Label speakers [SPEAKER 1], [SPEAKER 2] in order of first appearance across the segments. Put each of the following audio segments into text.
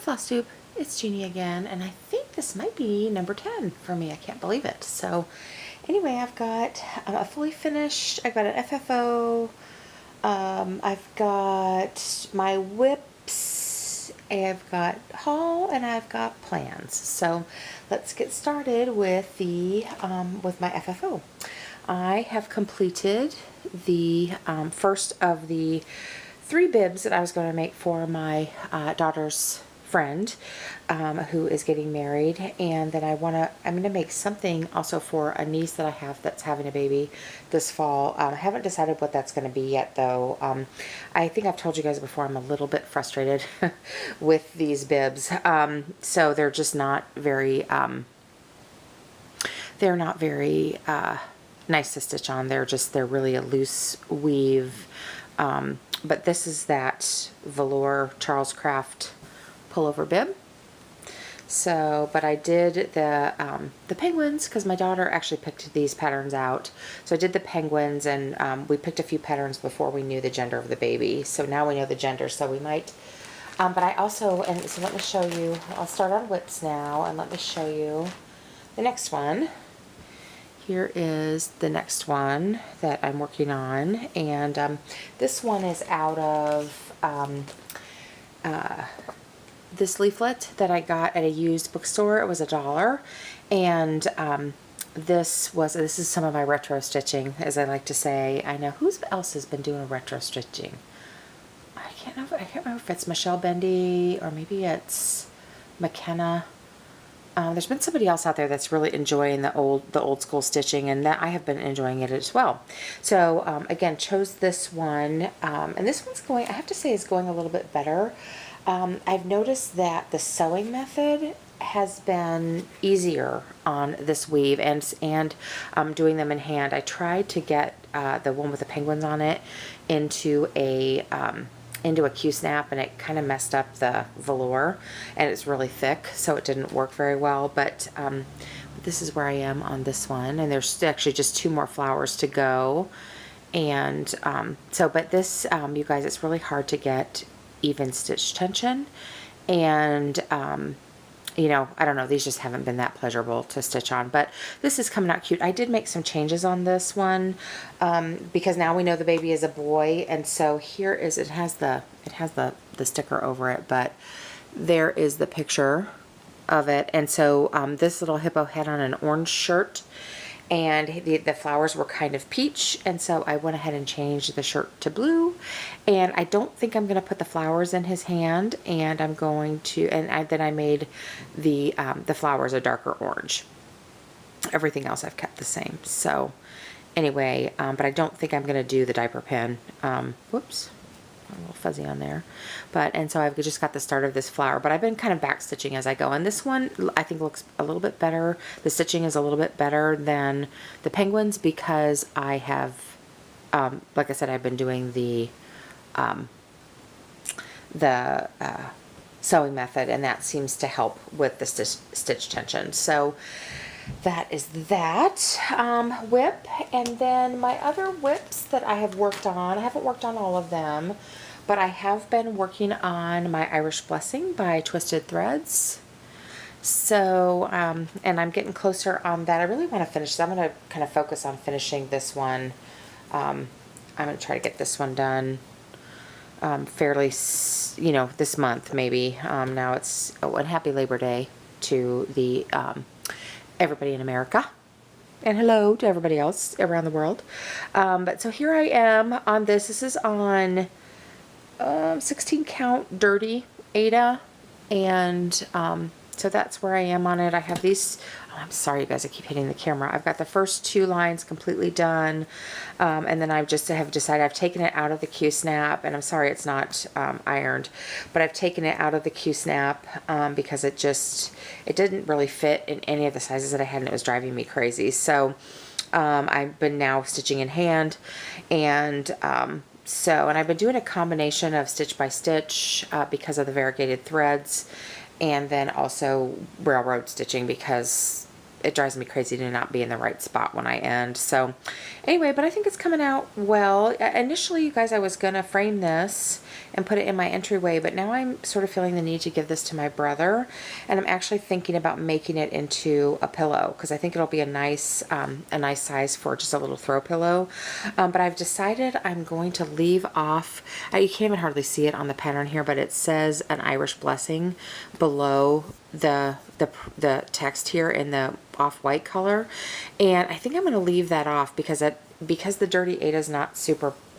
[SPEAKER 1] Flosstube, it's Jeannie again, and I think this might be number 10 for me. I can't believe it. So anyway, I've got a fully finished, I've got an FFO, I've got my whips, I've got haul, and I've got plans. So let's get started with the with my FFO. I have completed the first of the 3 bibs that I was going to make for my daughter's friend who is getting married, and then I'm going to make something also for a niece that I have that's having a baby this fall. I haven't decided what that's going to be yet, though. I think I've told you guys before, I'm a little bit frustrated with these bibs. So they're just not very nice to stitch on. They're really a loose weave. But this is that velour Charles Craft pullover bib. So, but I did the penguins because my daughter actually picked these patterns out. So I did the penguins, and we picked a few patterns before we knew the gender of the baby. So now we know the gender, so we might. But I also, and so let me show you, I'll start on whips now, and let me show you the next one. Here is the next one that I'm working on, and this one is out of this leaflet that I got at a used bookstore. It was $1, and this is some of my retro stitching, as I like to say. I know who else has been doing retro stitching. I can't remember if it's Michelle Bendy or maybe it's McKenna. There's been somebody else out there that's really enjoying the old school stitching, and that I have been enjoying it as well. So again, chose this one, and this one's going, I have to say, is going a little bit better. I've noticed that the sewing method has been easier on this weave, and doing them in hand. I tried to get the one with the penguins on it into a Q-snap, and it kind of messed up the velour, and it's really thick, so it didn't work very well. But this is where I am on this one, and there's actually just 2 more flowers to go. And but this, you guys, it's really hard to get even stitch tension, and you know, I don't know, these just haven't been that pleasurable to stitch on, but this is coming out cute. I did make some changes on this one because now we know the baby is a boy, and so here is, it has the sticker over it, but there is the picture of it. And so this little hippo had on an orange shirt, and the flowers were kind of peach, and so I went ahead and changed the shirt to blue. And I don't think I'm going to put the flowers in his hand, and I'm going to, then I made the flowers a darker orange. Everything else I've kept the same. So anyway, but I don't think I'm going to do the diaper pin. Whoops. A little fuzzy on there, and so I've just got the start of this flower, but I've been kind of back stitching as I go, and this one I think looks a little bit better. The stitching is a little bit better than the penguins because I have like I said, I've been doing the sewing method, and that seems to help with the stitch tension. So that is that whip. And then my other whips that I have worked on, I haven't worked on all of them, but I have been working on my Irish Blessing by Twisted Threads. So and I'm getting closer on that. I really want to finish, so I'm going to kind of focus on finishing this one. I'm going to try to get this one done fairly, you know, this month maybe. Now it's, and happy Labor Day to the everybody in America, and hello to everybody else around the world. But so here I am on this. This is on 16 count dirty Ada, and so that's where I am on it. I have these, oh, I'm sorry you guys, I keep hitting the camera. I've got the first 2 lines completely done, and then I have decided I've taken it out of the Q-snap, and I'm sorry it's not ironed, but I've taken it out of the Q-snap because it didn't really fit in any of the sizes that I had, and it was driving me crazy. So I've been now stitching in hand, and and I've been doing a combination of stitch by stitch because of the variegated threads, and then also railroad stitching because it drives me crazy to not be in the right spot when I end. So anyway, but I think it's coming out well. Initially, you guys, I was gonna frame this and put it in my entryway, but now I'm sort of feeling the need to give this to my brother, and I'm actually thinking about making it into a pillow because I think it'll be a nice size for just a little throw pillow. But I've decided I'm going to leave off, you can't even hardly see it on the pattern here, but it says an Irish blessing below the text here in the off-white color, and I think I'm going to leave that off because the Dirty Ada is not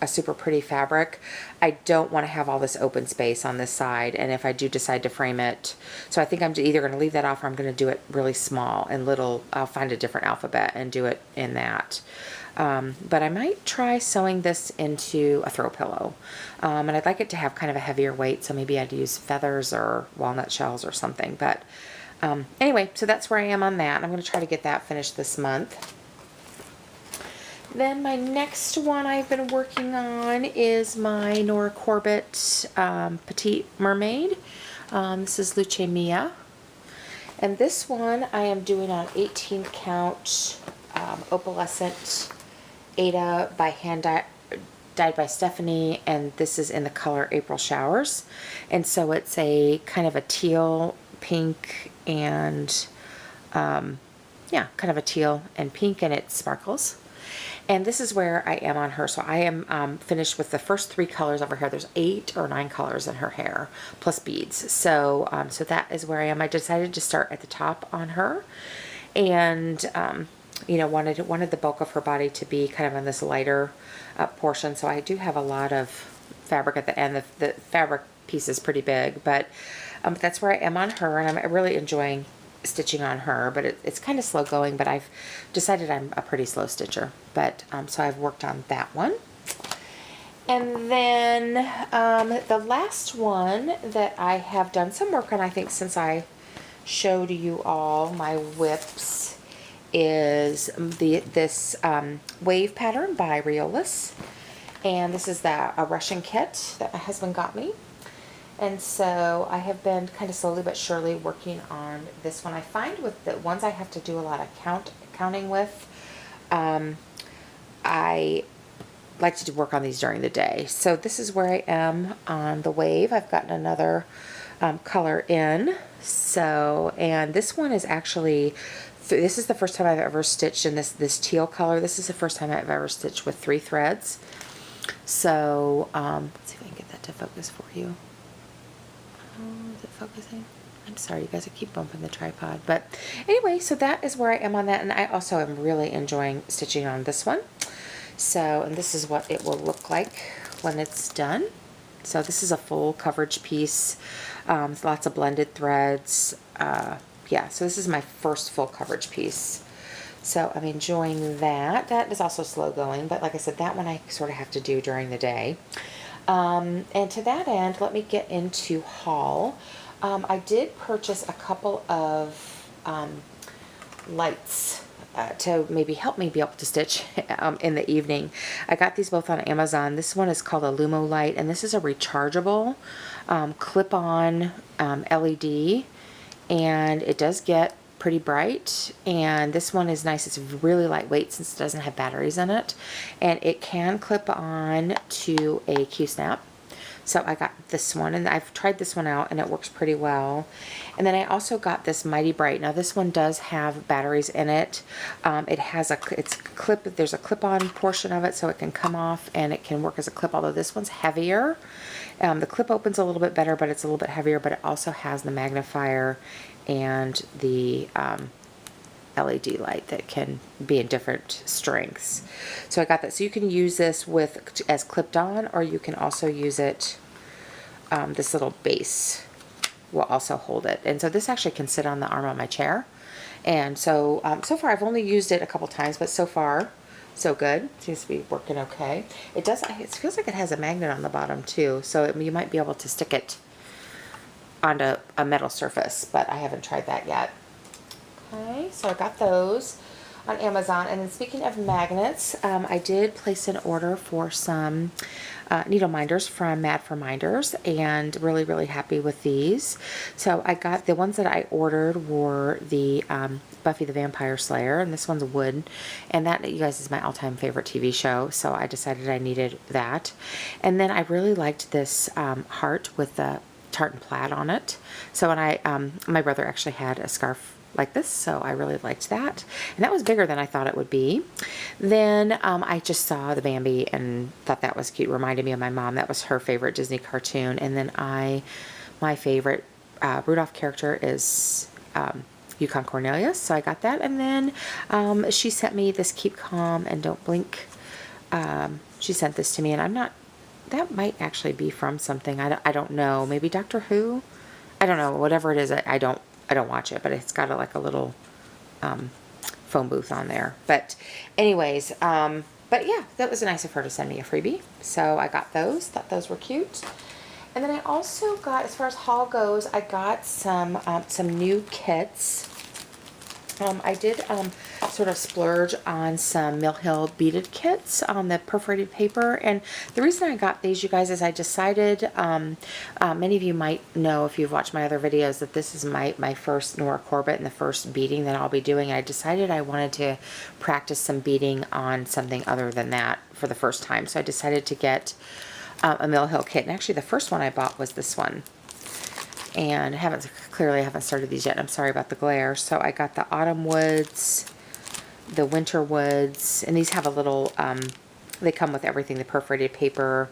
[SPEAKER 1] a super pretty fabric. I don't want to have all this open space on this side, and if I do decide to frame it, so I think I'm either going to leave that off or I'm going to do it really small and little. I'll find a different alphabet and do it in that. But I might try sewing this into a throw pillow, and I'd like it to have kind of a heavier weight, so maybe I'd use feathers or walnut shells or something. But anyway, so that's where I am on that. I'm going to try to get that finished this month. Then my next one I've been working on is my Nora Corbett Petite Mermaid. This is Luce Mia. And this one I am doing on 18 count opalescent Ada by hand dyed by Stephanie, and this is in the color April Showers. And so it's a kind of a teal, pink, and yeah, kind of a teal and pink, and it sparkles. And this is where I am on her. So I am finished with the first 3 colors of her hair. There's 8 or 9 colors in her hair, plus beads. So so that is where I am. I decided to start at the top on her, and you know, wanted the bulk of her body to be kind of on this lighter portion. So I do have a lot of fabric at the end. The fabric piece is pretty big, but that's where I am on her, and I'm really enjoying stitching on her, but it's kind of slow going, but I've decided I'm a pretty slow stitcher, but so I've worked on that one. And then the last one that I have done some work on, I think, since I showed you all my whips, is this wave pattern by Riolis, and this is a Russian kit that my husband got me. And so I have been kind of slowly but surely working on this one. I find with the ones I have to do a lot of counting with, I like to work on these during the day. So this is where I am on the wave. I've gotten another color in. So, and this one is actually, this is the first time I've ever stitched in this teal color. This is the first time I've ever stitched with 3 threads. So let's see if I can get that to focus for you. Is it focusing? I'm sorry, you guys, I keep bumping the tripod. But anyway, so that is where I am on that, and I also am really enjoying stitching on this one. So, and this is what it will look like when it's done. So this is a full coverage piece, lots of blended threads. Yeah, so this is my first full coverage piece. So I'm enjoying that. That is also slow going, but like I said, that one I sort of have to do during the day. And to that end, let me get into haul. I did purchase a couple of lights to maybe help me be able to stitch in the evening. I got these both on Amazon. This one is called a Lumo light, and this is a rechargeable clip-on LED, and it does get pretty bright, and this one is nice. It's really lightweight since it doesn't have batteries in it, and it can clip on to a Q-snap. So I got this one, and I've tried this one out, and it works pretty well. And then I also got this Mighty Bright. Now this one does have batteries in it. It has there's a clip-on portion of it, so it can come off and it can work as a clip, although this one's heavier. The clip opens a little bit better, but it's a little bit heavier, but it also has the magnifier and the LED light that can be in different strengths. So I got that. So you can use this as clipped on, or you can also use it, this little base will also hold it. And so this actually can sit on the arm of my chair. And so, so far I've only used it a couple times, but so far so good. Seems to be working okay. It feels like it has a magnet on the bottom too, so you might be able to stick it onto a metal surface, but I haven't tried that yet. Okay, so I got those. on Amazon. And then speaking of magnets, I did place an order for some needle minders from Mad for Minders, and really, really happy with these. So I got the ones that I ordered were the Buffy the Vampire Slayer, and this one's wood, and that, you guys, is my all-time favorite TV show, so I decided I needed that. And then I really liked this heart with the tartan plaid on it. So when my brother actually had a scarf like this, so I really liked that, and that was bigger than I thought it would be. Then I just saw the Bambi and thought that was cute. Reminded me of my mom. That was her favorite Disney cartoon. And then my favorite Rudolph character is Yukon Cornelius, so I got that. And then she sent me this Keep Calm and Don't Blink. She sent this to me, and I'm not, that might actually be from something. I don't know, maybe Doctor Who? I don't know, whatever it is. I don't watch it, but it's got like a little phone booth on there. But anyways, but yeah, that was nice of her to send me a freebie. So I got those, thought those were cute. And then I also got, as far as haul goes, I got some new kits. I did sort of splurge on some Mill Hill beaded kits on the perforated paper, and the reason I got these, you guys, is I decided, many of you might know if you've watched my other videos, that this is my first Nora Corbett and the first beading that I'll be doing. I decided I wanted to practice some beading on something other than that for the first time, so I decided to get a Mill Hill kit. And actually the first one I bought was this one, and I haven't started these yet. I'm sorry about the glare. So I got the Autumn Woods, the Winter Woods, and these have a little, they come with everything, the perforated paper,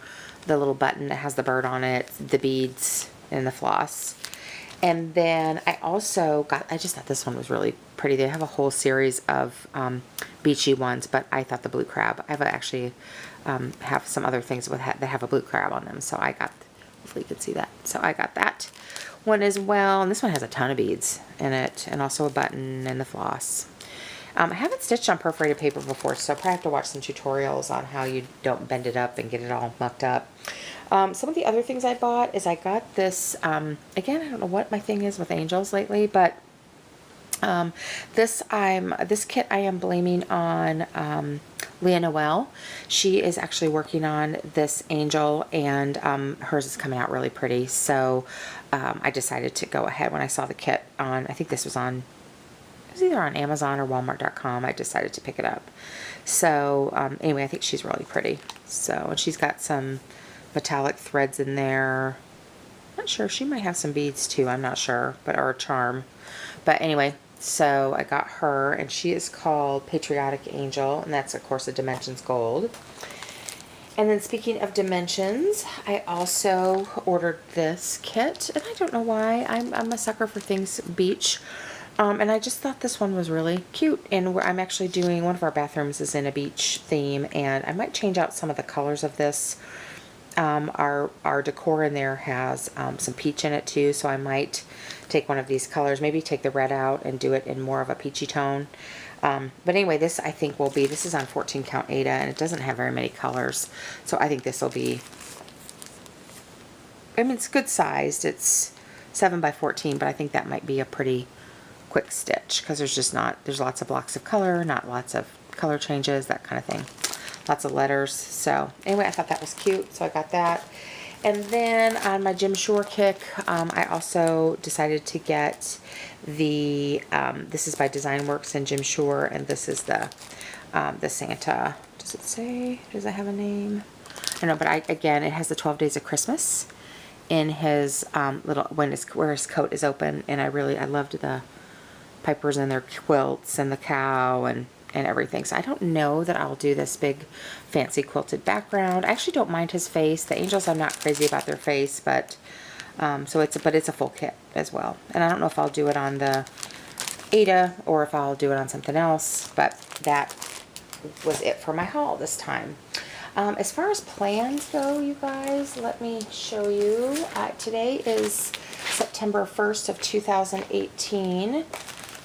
[SPEAKER 1] the little button that has the bird on it, the beads, and the floss. And then I also got, I just thought this one was really pretty. They have a whole series of beachy ones, but I thought the blue crab, I actually have some other things that have a blue crab on them, so I got, hopefully you can see that. So I got that one as well, and this one has a ton of beads in it, and also a button and the floss. I haven't stitched on perforated paper before, so I probably have to watch some tutorials on how you don't bend it up and get it all mucked up. Some of the other things I bought is I got this, again, I don't know what my thing is with angels lately, but this kit I am blaming on Leanoel. She is actually working on this angel, and hers is coming out really pretty. So I decided to go ahead when I saw the kit on, I think this was on, it was either on Amazon or Walmart.com. I decided to pick it up. So anyway, I think she's really pretty. So, and she's got some metallic threads in there. Not sure, she might have some beads too, I'm not sure, or a charm. But anyway, so I got her, and she is called Patriotic Angel, and that's of course a Dimensions Gold. And then speaking of dimensions, I also ordered this kit, and I don't know why, I'm a sucker for things beach. And I just thought this one was really cute, and I'm actually doing, one of our bathrooms is in a beach theme, and I might change out some of the colors of this. Our decor in there has some peach in it too, so I might take one of these colors, maybe take the red out and do it in more of a peachy tone. But anyway, this I think will be, this is on 14 count Aida, and it doesn't have very many colors, so I think this will be, I mean, it's good sized, it's 7 by 14, but I think that might be a pretty quick stitch, because there's lots of blocks of color, not lots of color changes, that kind of thing. Lots of letters. So anyway, I thought that was cute, so I got that. And then on my Jim Shore kick, I also decided to get the, this is by Design Works and Jim Shore, and this is the Santa. Does it say, does it have a name? I don't know, but again, it has the 12 Days of Christmas in his where his coat is open, and I loved the Pipers and their quilts and the cow and everything. So I don't know that I'll do this big fancy quilted background. I actually don't mind his face. The angels, I'm not crazy about their face, but so it's a full kit as well. And I don't know if I'll do it on the Aida or if I'll do it on something else, but that was it for my haul this time. As far as plans go, you guys, let me show you. Today is September 1st of 2018.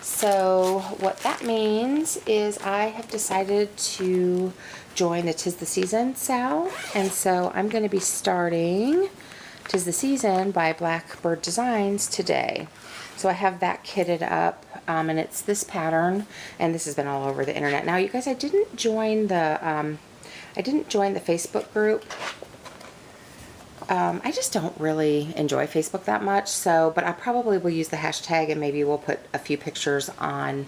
[SPEAKER 1] So what that means is I have decided to join the 'Tis the Season sale, and so I'm going to be starting 'Tis the Season by Blackbird Designs today. So I have that kitted up, and it's this pattern, and this has been all over the internet. Now, you guys, I didn't join the Facebook group. I just don't really enjoy Facebook that much, so, but I probably will use the hashtag, and maybe we'll put a few pictures on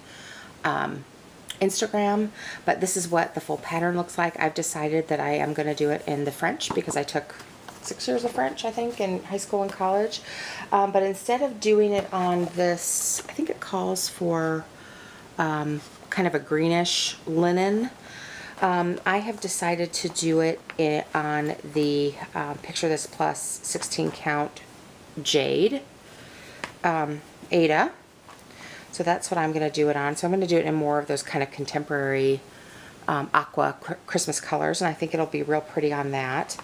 [SPEAKER 1] Instagram. But this is what the full pattern looks like. I've decided that I am going to do it in the French because I took 6 years of French, I think, in high school and college. But instead of doing it on this, I think it calls for kind of a greenish linen. I have decided to do it on the Picture This Plus 16 count jade Ada. So that's what I'm going to do it on. So I'm going to do it in more of those kind of contemporary aqua Christmas colors, and I think it'll be real pretty on that.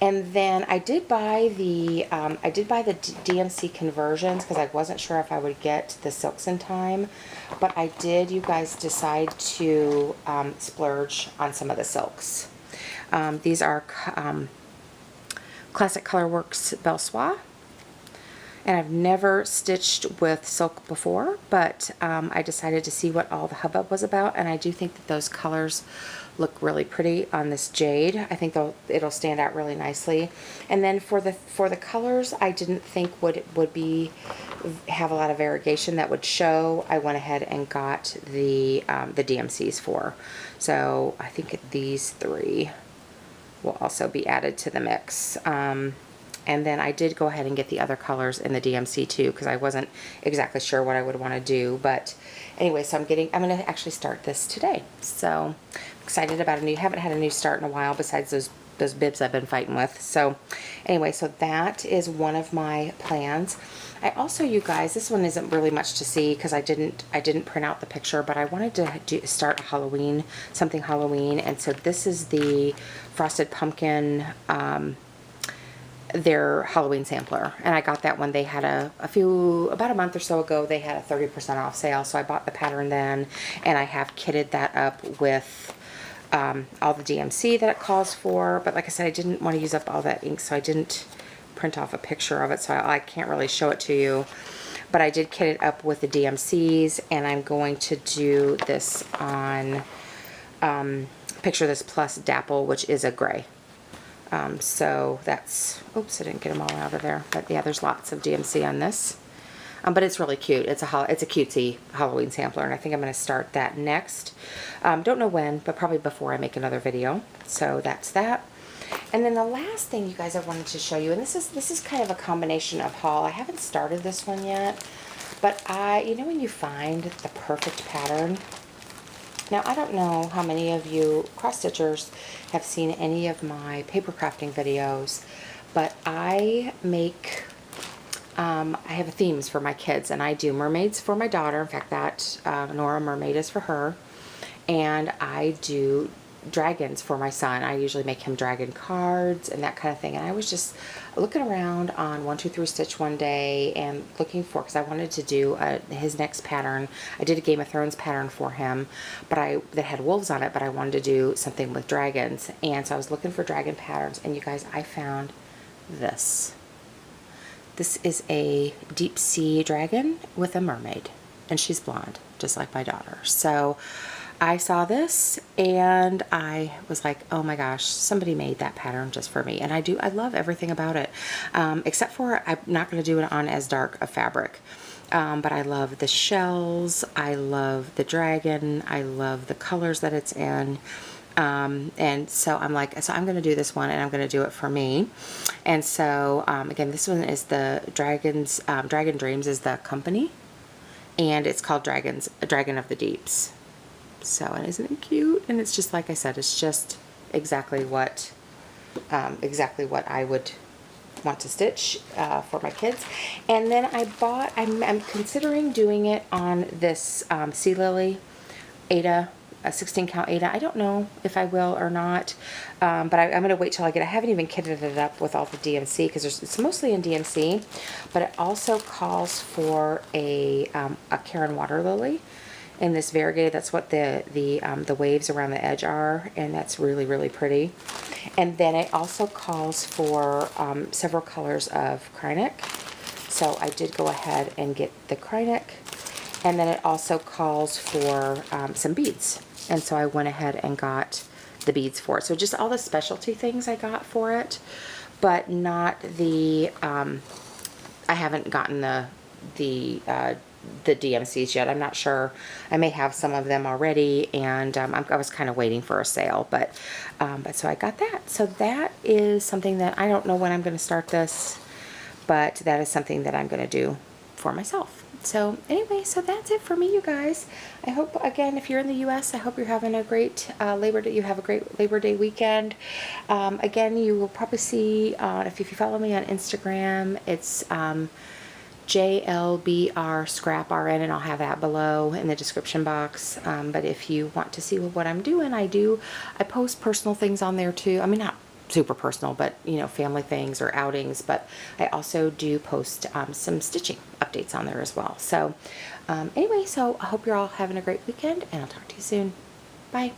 [SPEAKER 1] And then I did buy the DMC conversions because I wasn't sure if I would get the silks in time, but I did, you guys, decide to splurge on some of the silks. These are Classic Colorworks Belle Soie. And I've never stitched with silk before, but I decided to see what all the hubbub was about, and I do think that those colors look really pretty on this jade. I think it'll stand out really nicely. And then for the colors, I didn't think would have a lot of variegation that would show. I went ahead and got the DMCs for. So I think these 3 will also be added to the mix. And then I did go ahead and get the other colors in the DMC too, because I wasn't exactly sure what I would want to do. But anyway, so I'm going to actually start this today. So I'm excited about haven't had a new start in a while besides those bibs I've been fighting with. So anyway, so that is one of my plans. I also, you guys, this one isn't really much to see because I didn't print out the picture, but I wanted to start something Halloween. And so this is the Frosted Pumpkin, their Halloween sampler, and I got that when they had about a month or so ago, they had a 30% off sale, so I bought the pattern then, and I have kitted that up with all the DMC that it calls for. But like I said, I didn't want to use up all that ink, so I didn't print off a picture of it, so I can't really show it to you. But I did kit it up with the DMCs, and I'm going to do this on Picture This Plus Dapple, which is a gray. So that's, oops, I didn't get them all out of there, but yeah, there's lots of DMC on this, but it's really cute. It's a cutesy Halloween sampler, and I think I'm going to start that next. Don't know when, but probably before I make another video. So that's that. And then the last thing, you guys, I wanted to show you, and this is kind of a combination of haul. I haven't started this one yet, but you know when you find the perfect pattern. Now, I don't know how many of you cross-stitchers have seen any of my paper crafting videos, but I have themes for my kids, and I do mermaids for my daughter. In fact, that Nora mermaid is for her, and I do dragons for my son. I usually make him dragon cards and that kind of thing. And I was just looking around on 123 Stitch one day and looking for, because I wanted to do his next pattern. I did a Game of Thrones pattern for him, but that had wolves on it, but I wanted to do something with dragons. And so I was looking for dragon patterns, and you guys, I found this. This is a deep sea dragon with a mermaid, and she's blonde, just like my daughter. So I saw this and I was like, oh my gosh, somebody made that pattern just for me. And I love everything about it, except for I'm not going to do it on as dark a fabric. But I love the shells, I love the dragon, I love the colors that it's in. And so I'm like, so I'm going to do this one, and I'm going to do it for me. And so, again, this one is the Dragon Dreams is the company, and it's called Dragon of the Deeps. So, and isn't it cute? And it's just, like I said, it's just exactly what I would want to stitch for my kids. And then I'm considering doing it on this Sea Lily Ada, a 16 count Ada. I don't know if I will or not, but I'm going to wait till I haven't even kitted it up with all the DMC, because it's mostly in DMC, but it also calls for a Karen Water Lily in this variegated. That's what the waves around the edge are, and that's really, really pretty. And then it also calls for several colors of Krynic. So I did go ahead and get the Krynic. And then it also calls for some beads. And so I went ahead and got the beads for it. So just all the specialty things I got for it, but not the, I haven't gotten the DMCs yet. I'm not sure. I may have some of them already, and I was kind of waiting for a sale, but so I got that. So that is something that I don't know when I'm going to start this, but that is something that I'm going to do for myself. So anyway, so that's it for me, you guys. I hope, again, if you're in the U.S., I hope you're having a great Labor Day. You have a great Labor Day weekend. Again, you will probably see, if you follow me on Instagram, it's JLBR Scrap RN, and I'll have that below in the description box. But if you want to see what I'm doing, I post personal things on there too. I mean, not super personal, but you know, family things or outings, but I also do post some stitching updates on there as well. So anyway, so I hope you're all having a great weekend, and I'll talk to you soon. Bye.